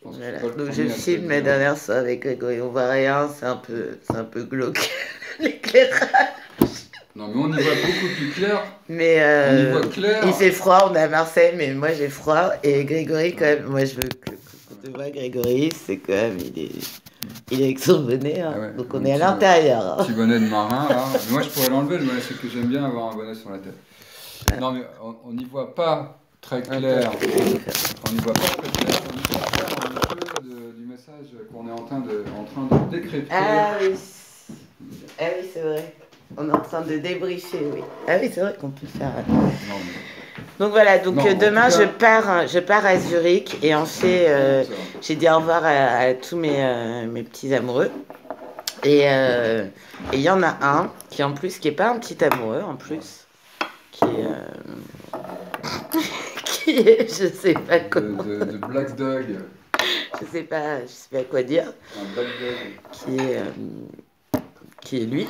pense que Voilà. c'est pas le Donc je premier à te le filme la dire. dernière soirée avec Grégory, on voit rien, c'est un peu glauque, l'éclairage. Non, mais on y voit beaucoup plus clair. Mais On y voit clair. il fait froid, on est à Marseille, mais moi j'ai froid. Et Grégory, quand Ouais. même, moi je veux que quand tu vois Grégory, c'est quand même, il est avec son bonnet, hein. Ah ouais, Donc on mon est à l'intérieur, petit hein. bonnet de marin, là. Mais moi, je pourrais l'enlever, le bonnet, c'est que j'aime bien avoir un bonnet sur la tête. Non, mais on n'y voit pas très clair. On n'y voit pas très clair. On y voit clair un peu du message qu'on est en train de décrypter. Ah oui, ah oui, c'est vrai. On est en train de débriefer, oui. Ah oui, c'est vrai qu'on peut faire. Non, mais... Donc voilà, donc Non, en demain tout cas- je pars à Zurich et en fait j'ai dit au revoir à tous mes petits amoureux. Et il y en a un qui en plus qui est pas un petit amoureux en plus, qui est qui est je sais pas comment, de Black Dog. je sais pas quoi dire, Un Black Dog. qui est lui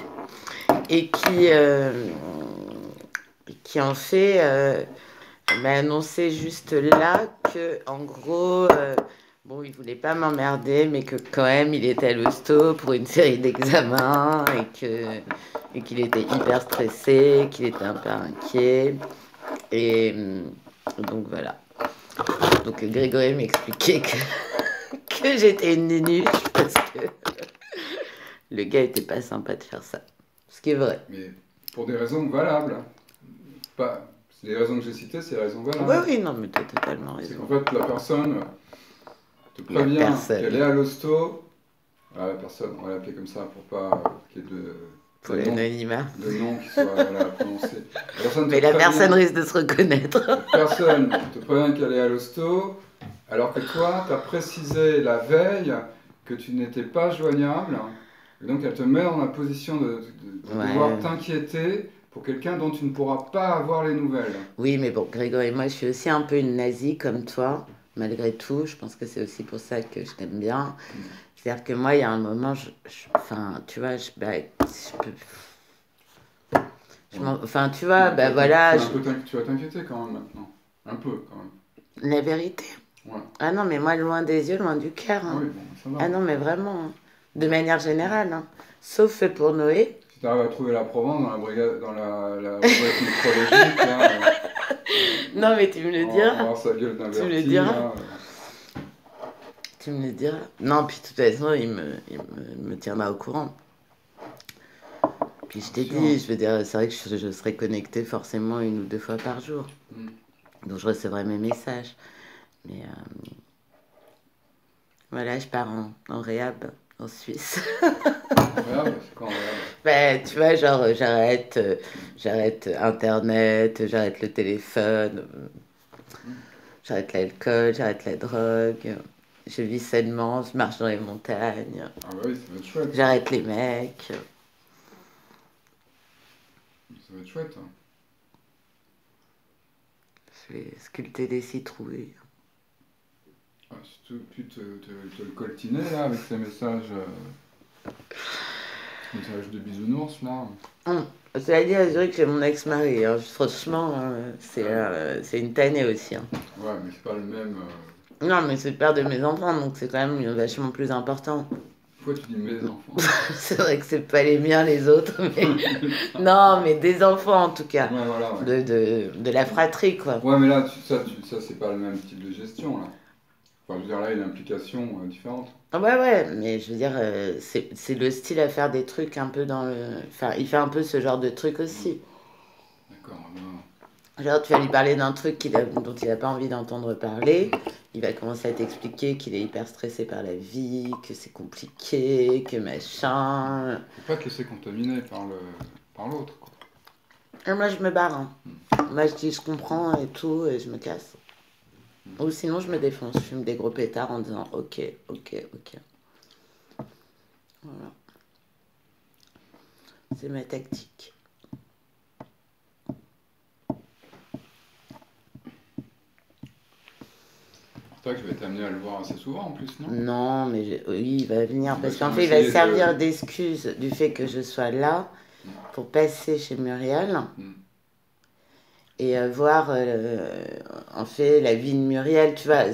et qui en fait m'a annoncé juste là que en gros bon, il voulait pas m'emmerder, mais que quand même il était à l'hosto pour une série d'examens et qu'il était hyper stressé, qu'il était un peu inquiet. Et donc voilà. Donc Grégory m'expliquait que j'étais une nunuche parce que le gars était pas sympa de faire ça. Ce qui est vrai. Mais pour des raisons valables. Pas... Les raisons que j'ai citées, c'est les raisons valables. Oui, oui, non, mais t'as totalement C'est raison. qu'en fait, la personne te prévient qu'elle est à l'hosto. Ah, la personne, on va l'appeler comme ça pour pas qu'il y ait Pour l'anonymat. de nom qui soit voilà, prononcé. Mais la personne risque de se reconnaître. La personne te prévient qu'elle est à l'hosto, alors que toi, tu as précisé la veille que tu n'étais pas joignable. Et donc, elle te met dans la position de devoir t'inquiéter pour quelqu'un dont tu ne pourras pas avoir les nouvelles. Oui, mais bon, Grégory, moi, je suis aussi un peu une nazie comme toi, malgré tout. Je pense que c'est aussi pour ça que je t'aime bien. C'est-à-dire que moi, il y a un moment, enfin, tu vois, je peux... Enfin, tu vois, bah voilà... Tu vas t'inquiéter quand même maintenant. Un peu, quand même. La vérité. Ouais. Ah non, mais moi, loin des yeux, loin du cœur. Hein. Ah oui, bon, ça va. Ah non, mais vraiment. Hein. De manière générale. Hein. Sauf pour Noé. Si tu arrives à trouver la Provence dans la brigade, dans la boîte micrologique, là, non, mais tu me le diras. On va voir sa gueule d'un tu me le vertige, diras. là. Tu me le diras. Non, puis de toute façon, il me tiendra au courant. Puis je t'ai dit, je veux dire, c'est vrai que je serais connectée forcément 1 ou 2 fois par jour. Donc je recevrai mes messages. Mais voilà, je pars en réhab en Suisse. Réhab, c'est quoi en réhab? Ben, tu vois, genre, j'arrête Internet, j'arrête le téléphone, j'arrête l'alcool, j'arrête la drogue, je vis sainement, je marche dans les montagnes. Ah bah oui, ça va être chouette. J'arrête les mecs. Ça va être chouette. Hein. Je vais sculpter des citrouilles. Ah, si tu te le coltiner là avec ces messages de bisounours là. Cela dit, à Zurich, j'ai mon ex-mari. Hein. Franchement, c'est une tannée aussi. Hein. Ouais, mais c'est pas le même. Non, mais c'est le père de mes enfants, donc c'est quand même vachement plus important. Pourquoi tu dis mes enfants? C'est vrai que c'est pas les miens, les autres, mais... non, mais des enfants en tout cas. Ouais, voilà, ouais. De la fratrie, quoi. Ouais, mais là, ça c'est pas le même type de gestion là. Enfin, je veux dire, là, il y a une implication différente. Ouais, mais je veux dire, c'est le style à faire des trucs un peu dans le... Enfin, il fait un peu ce genre de truc aussi. D'accord, Genre, tu vas lui parler d'un truc dont il n'a pas envie d'entendre parler. Il va commencer à t'expliquer qu'il est hyper stressé par la vie, que c'est compliqué, que machin. Faut pas te laisser contaminer par l'autre, quoi. Et moi, je me barre. Hein. Moi, je dis, je comprends et tout, et je me casse. Ou sinon, je me défonce. Je fume des gros pétards en disant, ok. Voilà. C'est ma tactique. C'est vrai que je vais t'amener à le voir assez souvent en plus, non? Non, mais oui, il va venir. Parce qu'en fait, il va servir d'excuse du fait que je sois là pour passer chez Muriel. et voir en fait la vie de Muriel, tu vois,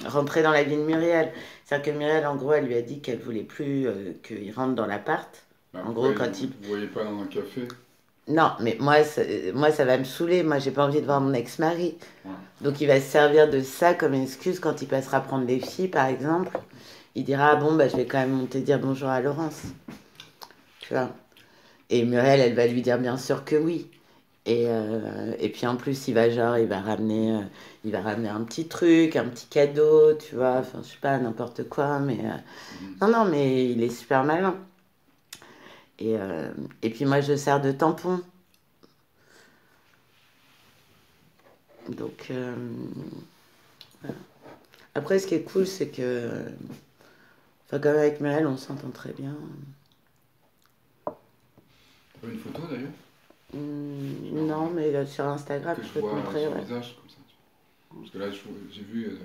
rentrer dans la vie de Muriel. C'est-à-dire que Muriel, en gros, elle lui a dit qu'elle voulait plus qu'il rentre dans l'appart. En gros, Après, quand il... vous voyez pas dans un café. Non, mais moi, ça va me saouler. Moi, j'ai pas envie de voir mon ex-mari. Ouais. Donc, il va se servir de ça comme excuse quand il passera prendre les filles, par exemple. Il dira, ah bon, bah, je vais quand même monter dire bonjour à Laurence. Tu vois. Et Muriel, elle va lui dire bien sûr que oui. Et puis en plus, il va ramener un petit truc, un petit cadeau, tu vois, enfin, je sais pas, n'importe quoi, mais non, non, mais il est super malin. Et, euh, et puis moi, je sers de tampon. Donc, voilà. Après, ce qui est cool, c'est que, enfin, comme avec Muriel, on s'entend très bien. Une photo d'ailleurs Non, mais sur Instagram, que je je peux te vois montrer, son ouais. visage comme ça. Parce que là, j'ai vu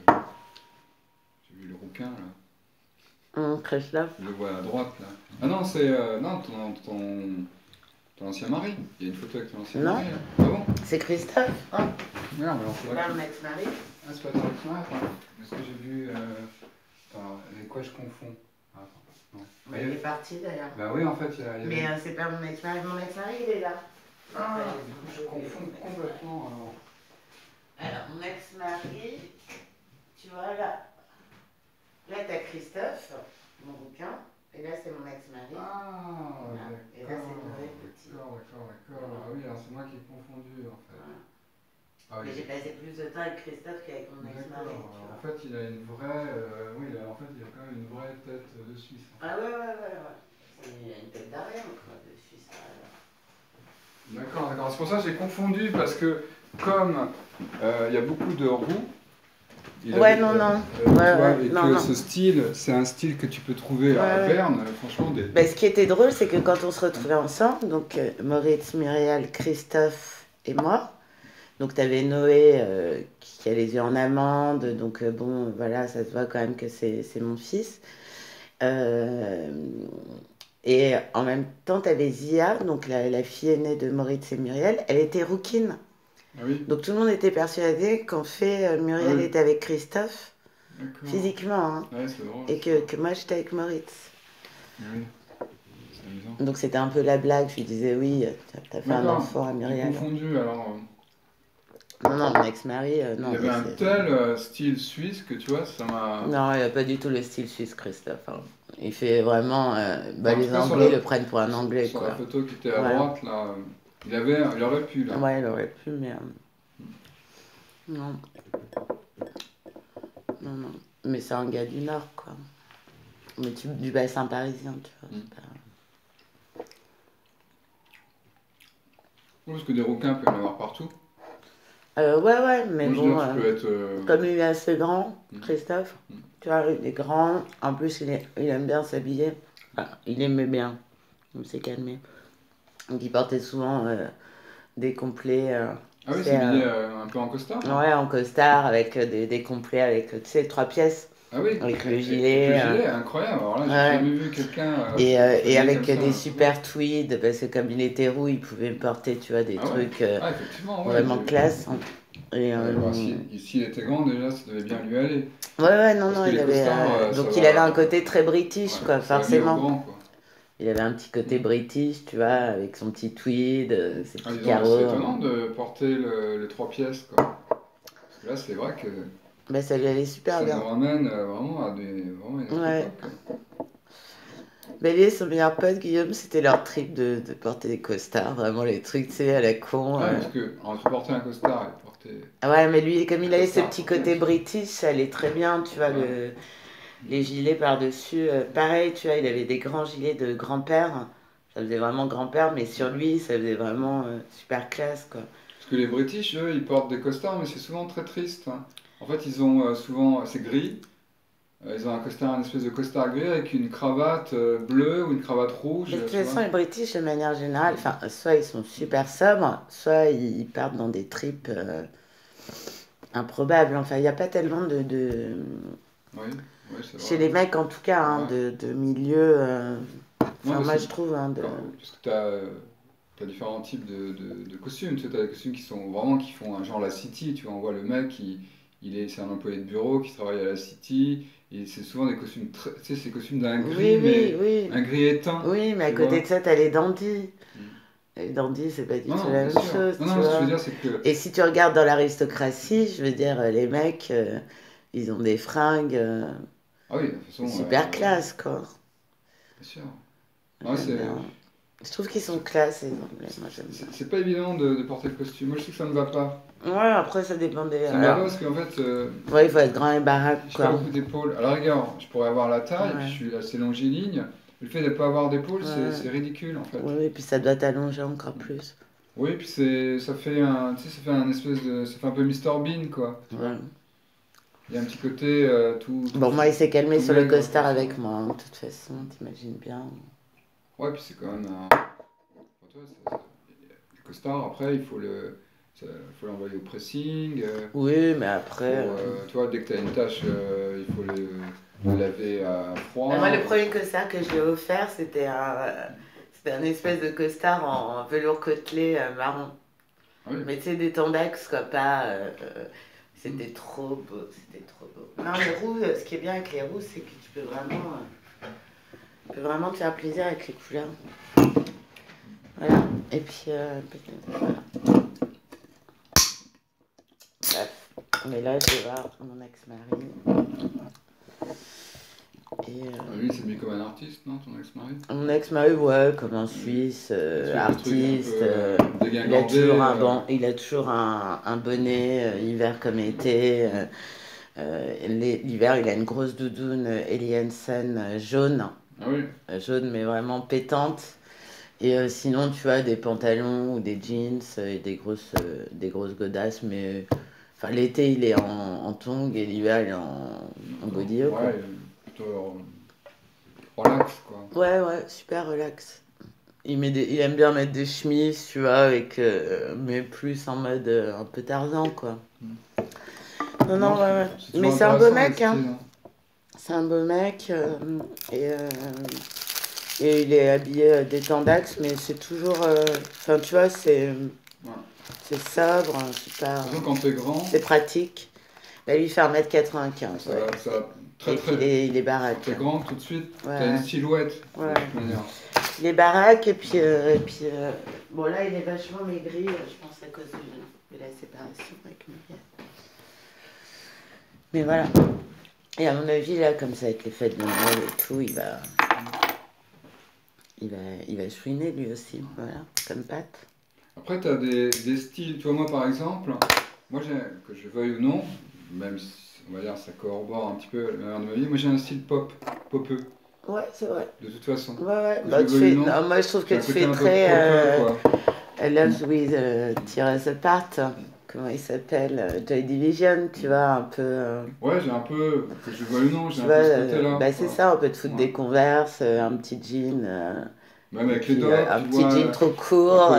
le rouquin là. Christophe. Je le vois à droite là. Ah non, c'est non, ton ancien mari. Il y a une photo avec ton ancien Non, mari là. Ah bon? c'est Christophe. Hein. Merde, alors C'est faudrait pas que... mon ex-mari. Ah, c'est pas ton ex-mari, attends. Est-ce que j'ai vu... Attends, avec quoi je confonds? Ah, attends, non. Ah, Il est parti d'ailleurs. Bah oui, en fait, il y avait... Mais c'est pas mon ex-mari. Mon ex-mari, il est là. Ah, du coup, je confonds complètement alors. Alors, mon ex-mari, tu vois là. Là, t'as Christophe, mon bouquin. Et là, c'est mon ex-mari. Ah, Voilà. Et là, c'est Noé Petit. d'accord. Ah oui, alors c'est moi qui ai confondu en fait. Voilà. Ah oui. Mais j'ai passé plus de temps avec Christophe qu'avec mon ex-mari. En fait, il a une vraie... oui, en fait, il a quand même une vraie tête de Suisse. En fait. Ah ouais. Il a une tête d'Ariane, quoi, de Suisse. D'accord. C'est pour ça que j'ai confondu, parce que comme il y a beaucoup de roues, Ouais, non. tu vois, Ouais, et non. ce style, c'est un style que tu peux trouver à Ouais. Verne, franchement. Ben, ce qui était drôle, c'est que quand on se retrouvait ensemble, donc Moritz, Muriel, Christophe et moi, donc tu avais Noé qui a les yeux en amande, donc bon, voilà, ça se voit quand même que c'est mon fils. Euh, et en même temps, tu avais Zia, donc la fille aînée de Moritz et Muriel, elle était rouquine. Ah oui, Donc tout le monde était persuadé qu'en fait Muriel oui. était avec Christophe, D'accord. physiquement, hein, Ouais, c'est drôle. et que moi j'étais avec Moritz. Oui, c'est amusant. Donc c'était un peu la blague, je lui disais oui, t'as fait un D'accord. enfant à J'ai Muriel. confondu alors. Non, mon ex-mari, non. Il y avait mais un c'est- tel style suisse que tu vois, ça m'a. Non, il n'a pas du tout le style suisse, Christophe, hein. Il fait vraiment. Enfin, en tout Les cas, Anglais le prennent pour un Anglais, sur quoi. la photo qui était à Ouais. droite là, il aurait pu là. Ouais, il aurait pu, mais. Non. Non. Mais c'est un gars du Nord, quoi. Mais du bassin parisien, tu vois. Mm. c'est pas- Oui, parce que des requins peut y en avoir partout. Ouais, mais Moi, je veux bon, dire, tu peux être. comme il est assez grand, Mm. Christophe, Mm. tu vois, il est grand, en plus il aime bien s'habiller. Enfin, il aimait bien, il s'est calmé. Donc il portait souvent des complets, Ah tu oui, sais, c'est habillé un peu en costard. Hein. ouais, en costard, avec des complets, avec, tu sais, 3 pièces, Ah oui, avec le avec gilet. le gilet, incroyable. Alors là, j'ai Ouais. jamais vu quelqu'un Et habillé avec comme ça. des super tweeds, parce que comme il était roux, il pouvait porter, tu vois, des Ah ouais. trucs Ah, effectivement, ouais. vraiment classe. Hein. Et, Ouais, bah, s'il était grand, déjà, ça devait bien lui aller. ouais, non, Parce que il les avait. costards, Donc ça il va. avait un côté très british, Ouais, quoi, ça va venir au forcément. grand, quoi. Il avait un petit côté british, tu vois, avec son petit tweed, ses Ah, petits disons, carreaux. c'est étonnant de porter les 3 pièces, quoi. Parce que là, c'est vrai que Ben, ça lui allait super ça bien. nous ramène vraiment à vraiment une autre Ouais. époque. Ben, lui et son meilleur pote, Guillaume, c'était leur trip de porter des costards, vraiment les trucs, tu sais, à la con. Ah, parce que entre porter un costard et porter Ouais, mais lui, comme il un avait ce costard petit 3 côté pièces. british, ça allait très bien, tu vois, Ouais. les gilets par-dessus. Pareil, tu vois, il avait des grands gilets de grand-père. Ça faisait vraiment grand-père, mais sur lui, ça faisait vraiment super classe, quoi. Parce que les British, eux, ils portent des costards, mais c'est souvent très triste. Hein. En fait, ils ont souvent, c'est gris. Ils ont un costard, une espèce de costard gris avec une cravate bleue ou une cravate rouge, Mais de toute tu façon, vois. les British, de manière générale, enfin, soit ils sont super sobres, soit ils partent dans des trips improbables. Enfin, il n'y a pas tellement Oui, c'est chez vrai. les mecs, en tout cas, hein, Ouais. de milieu. Non, Enfin, mais moi, c'est je trouve. Hein, parce que t'as t'as différents types de costumes. Tu sais, t'as des costumes qui sont vraiment, qui font un genre la City. Tu vois, on voit le mec, c'est un employé de bureau qui travaille à la City. Et c'est souvent des costumes très, tu sais, c'est des costumes d'un gris, Oui, oui, mais oui. un gris éteint, Oui, mais à tu côté vois. de ça, t'as les dandys. Mm. Les dandys, c'est pas du Non, tout non, la bien même sûr. chose, Non, tu non, ce que je veux vois. dire, c'est que. Et si tu regardes dans l'aristocratie, je veux dire, les mecs, ils ont des fringues Ah oui, de toute façon, super classe, quoi. bien sûr. Non, J'aime bien. Je trouve qu'ils sont classe, les Anglais. Moi, j'aime bien. c'est pas évident de porter le costume. Moi, je sais que ça me va pas. Ouais, après, ça dépend des. Ça me va pas Alors, parce qu'en fait, ouais, il faut être grand et baraque, j'ai pas quoi. beaucoup d'épaules. À la rigueur, je pourrais avoir la taille, puis je Ouais, suis assez longiligne. Le fait de ne pas avoir d'épaules, ouais. c'est ridicule en fait. Oui, et puis ça doit t'allonger encore plus. Oui, puis ça fait un, tu sais, ça fait un espèce de, ça fait un peu Mr Bean quoi, tu vois. Ouais. Il y a un petit côté Bon, moi, il s'est calmé tout sur le maigre costard comme ça. avec moi, hein, de toute façon, t'imagines bien. Ouais, puis c'est quand même pour toi, le costard. Après, faut l'envoyer au pressing. Oui, mais après. Tu vois, dès que tu as une tâche, il faut le laver à Moi, le froid. premier costard que je lui ai offert, c'était un espèce de costard en velours côtelé marron. Ah oui. Mais tu sais, des Tandax, quoi, pas. C'était trop beau, c'était trop beau. Non, les roues, ce qui est bien avec les roues, c'est que tu peux vraiment te faire plaisir avec les couleurs. Voilà. Et puis, voilà. Bref. Mais là, je vais voir mon ex-mari. Et, Lui, il s'est mis comme un artiste, non, ton ex-mari? mon ex-mari, ouais, comme un Suisse, artiste. Dégingandé. Il a toujours un bonnet, hiver comme été. L'hiver, il a une grosse doudoune Eli Hansen jaune. Ah oui. Jaune, mais vraiment pétante. Et sinon, tu vois, des pantalons ou des jeans et des grosses godasses. Mais enfin, l'été, il est en tongs et l'hiver, il est en godillot, quoi. Ouais, plutôt relax, quoi. Ouais, ouais, super relax. Il aime bien mettre des chemises, tu vois, mais plus en mode un peu Tarzan, quoi. Mm. Non, Non, non, ouais, ouais. c'est Mais toujours c'est un beau intéressant le mec, hein. style. Hein. C'est un beau mec. Et, euh, et il est habillé des Tandax, mais c'est toujours. Enfin, tu vois, Ouais. c'est sobre, c'est pas. Surtout quand t'es grand, C'est pratique. Bah, lui, il fait 1m95, ouais. ça va Et très puis très. il est Quand baraque. t'es grand, tout de suite, Ouais, t'as une silhouette, ouais. de toute manière. Il est baraque, bon, là, il est vachement maigri, je pense, à cause de la séparation avec Miguel. Mais voilà. Et à mon avis, là, comme ça, avec les fêtes de Noël et tout, il va chouiner lui aussi, voilà, comme Pat. Après, tu as des styles. Tu vois, moi par exemple, que je veuille ou non, même si on va dire ça corrobore un petit peu la manière de ma vie, moi j'ai un style popeux, Ouais, c'est vrai. de toute façon. Ouais, ouais. Que Bah, je veuille ou non, non, moi, je trouve que j'ai un tu côté fais un peu très popeux, quoi. Loves with Tears Apart. Comment il s'appelle Joy Division, tu vois, un peu. Ouais, j'ai un peu, que je veuille ou non, j'ai Tu un vois, peu ce côté-là. bah, c'est Quoi. ça, on peut te foutre Ouais. des Converse, un petit jean. Même Et avec les puis doigts, un tu petit vois, jean trop un court.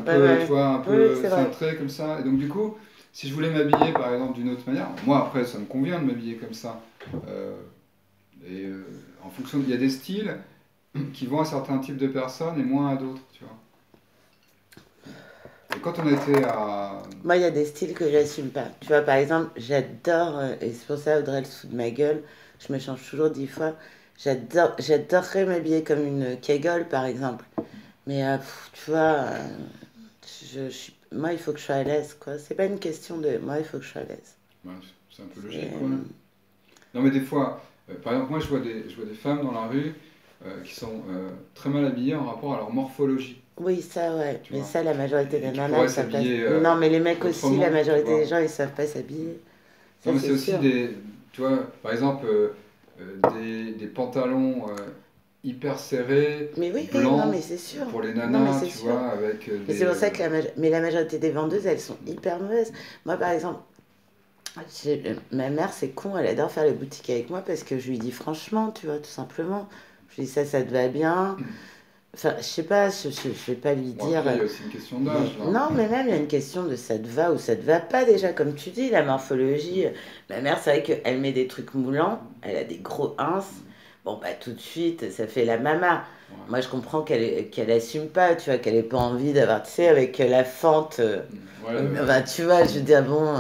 peu, Ouais, ouais. tu vois, un Oui, peu c'est vrai. cintré comme ça. Et donc du coup, si je voulais m'habiller par exemple d'une autre manière, moi après ça me convient de m'habiller comme ça. Euh, en fonction, il y a des styles qui vont à certains types de personnes et moins à d'autres, tu vois. Et quand on était à... Moi, il y a des styles que j'assume pas. Tu vois, par exemple, j'adore, et c'est pour ça, Audrey, le dessous de ma gueule, je me change toujours 10 fois. J'adorerais m'habiller comme une Kegel, par exemple. Mais tu vois, moi, il faut que je sois à l'aise, quoi. C'est pas une question de. Moi, il faut que je sois à l'aise. Ouais, c'est un peu C'est- logique, ouais. Non mais des fois, par exemple, moi je vois des femmes dans la rue qui sont très mal habillées en rapport à leur morphologie, Oui, ça, ouais. tu Mais vois. ça, la majorité Et des qui nanas, pourraient ils savent pas. s'habiller Non, mais les mecs aussi, la autrement, tu majorité des vois. gens, ils savent pas s'habiller. Non Ça, mais c'est c'est aussi sûr. tu vois, par exemple, des pantalons hyper serrés, Mais oui, oui, non, blancs, mais c'est sûr. pour les Non, mais nanas, c'est tu sûr. vois, avec Mais c'est pour ça que mais la majorité des vendeuses, elles sont hyper mauvaises. Moi, par exemple, ma mère, c'est con, elle adore faire les boutiques avec moi parce que je lui dis franchement, tu vois, tout simplement. Je lui dis ça te va bien. Enfin, je sais pas, je vais pas lui Bon, dire. après, il y a aussi une question d'âge, là. Non, mais même, il y a une question de ça te va ou ça te va pas déjà, comme tu dis, la morphologie. Ma mère, c'est vrai qu'elle met des trucs moulants, elle a des gros ins. Bon, bah tout de suite, ça fait la mama. Ouais. Moi, je comprends qu'elle assume pas, tu vois, qu'elle ait pas envie d'avoir, tu sais, avec la fente. Enfin, tu vois, je veux dire, bon,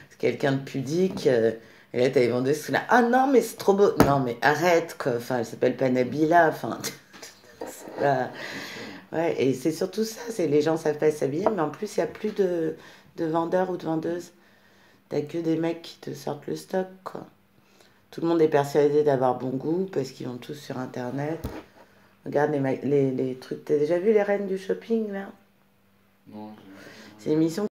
c'est quelqu'un de pudique. Et là, t'as les vendeuses qui sont là. Ah non, mais c'est trop beau. Non, mais arrête, quoi. Enfin, elle s'appelle pas Nabila. Enfin, c'est pas. Ouais, et c'est surtout ça, c'est les gens savent pas s'habiller, mais en plus, il y a plus de vendeurs ou de vendeuses. T'as que des mecs qui te sortent le stock, quoi. Tout le monde est persuadé d'avoir bon goût parce qu'ils vont tous sur Internet. Regarde les trucs. T'as déjà vu les reines du shopping, là? Non, C'est une émission